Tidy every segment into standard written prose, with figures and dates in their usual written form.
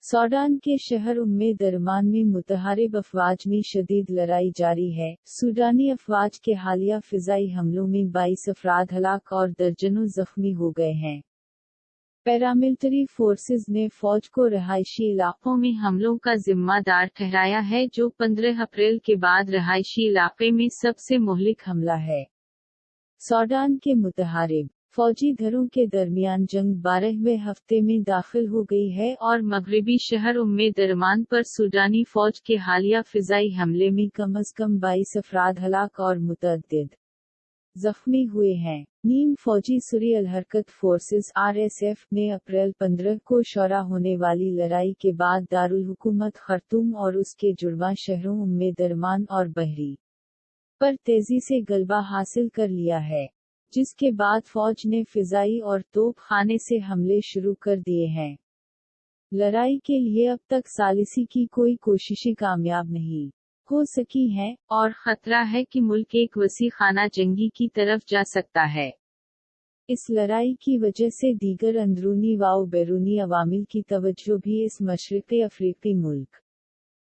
Sudan के शहर दरमान में मुतहारिब अफवाज में शदीद लड़ाई जारी है। सूडानी अफवाज के हालिया फिजाई हमलों में 22 अफराद हलाक और दर्जनों जख्मी हो गए हैं। पैरामिलिट्री फोर्सेज ने फौज को रहायशी इलाकों में हमलों का जिम्मेदार ठहराया है, जो 15 अप्रैल के बाद रहायशी इलाके में सबसे मुहलिक हमला है। सूडान के मुतहारिब फौजी धड़ों के दरमियान जंग 12वें हफ्ते में दाखिल हो गई है और मगरिबी शहर दरमान पर सूडानी फौज के हालिया फिजाई हमले में कम अज कम 22 अफराद हलाक और मुतअद्दिद जख्मी हुए हैं। नीम फौजी सुरी अल हरकत फोर्सेस (RSF) ने अप्रैल 15 को शौरा होने वाली लड़ाई के बाद दारुल हुकूमत खर्तूम और उसके जुड़वां शहरों दरमान और बहरी पर तेजी से गलबा हासिल कर लिया है, जिसके बाद फौज ने फिजाई और तोप खाने से हमले शुरू कर दिए हैं। लड़ाई के लिए अब तक सालिसी की कोई कोशिशें कामयाब नहीं हो सकी हैं, और खतरा है कि मुल्क एक वसी खाना जंगी की तरफ जा सकता है। इस लड़ाई की वजह से दीगर अंदरूनी व बैरूनी अवामिल की तवज्जो भी इस मशरिक़ी अफ्रीकी मुल्क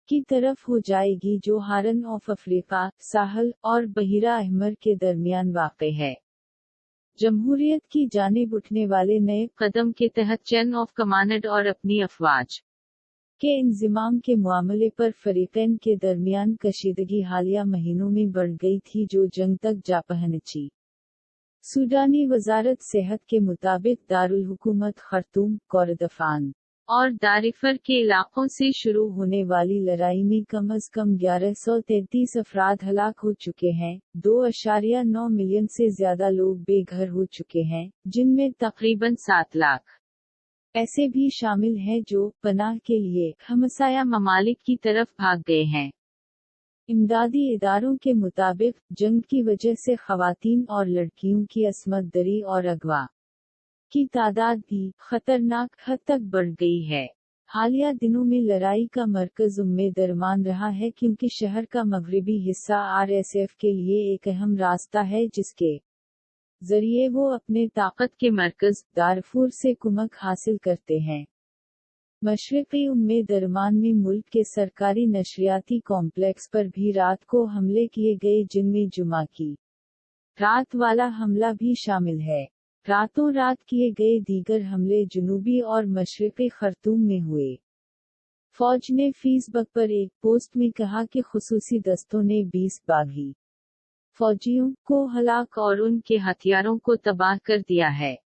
की तरफ हो जाएगी, जो हारन ऑफ अफ्रीका, साहल और बहिरा अहमर के दरमियान वाक़े है। जमहूरियत की जानिब उठने वाले नए कदम के तहत चेन ऑफ कमांड और अपनी अफवाज के इंज़िमाम के मामले पर फरीकैन के दरमियान कशीदगी हालिया महीनों में बढ़ गई थी, जो जंग तक जा पहुंची। सूडानी वजारत सेहत के मुताबिक दारुल हुकूमत खर्तूम, कोरदफान और दारिफर के इलाकों से शुरू होने वाली लड़ाई में कम अज कम 1133 अफराद हलाक हो चुके हैं। 2.9 मिलियन से ज्यादा लोग बेघर हो चुके हैं, जिनमें तकरीबन 7 लाख ऐसे भी शामिल हैं जो पनाह के लिए हमसाया ममालिक की तरफ भाग गए हैं। इमदादी इदारों के मुताबिक जंग की वजह से खवातीन और लड़कियों की अस्मत दरी और अगवा की तादाद भी खतरनाक हद तक बढ़ गई है। हालिया दिनों में लड़ाई का मरकज दरमान रहा है, क्योंकि शहर का मगरिबी हिस्सा RSF के लिए एक अहम रास्ता है, जिसके जरिए वो अपने ताकत के मरकज दारफूर से कुमक हासिल करते हैं। मशरिक़ी दरमान में मुल्क के सरकारी नशरियाती कॉम्प्लेक्स पर भी रात को हमले किए गए, जिनमें जुमा की रात वाला हमला भी शामिल है। रातों रात किए गए दीगर हमले जुनूबी और मशरिक़ी खर्तूम में हुए। फौज ने फेसबुक पर एक पोस्ट में कहा कि खुसूसी दस्तों ने 20 बागी फौजियों को हलाक और उनके हथियारों को तबाह कर दिया है।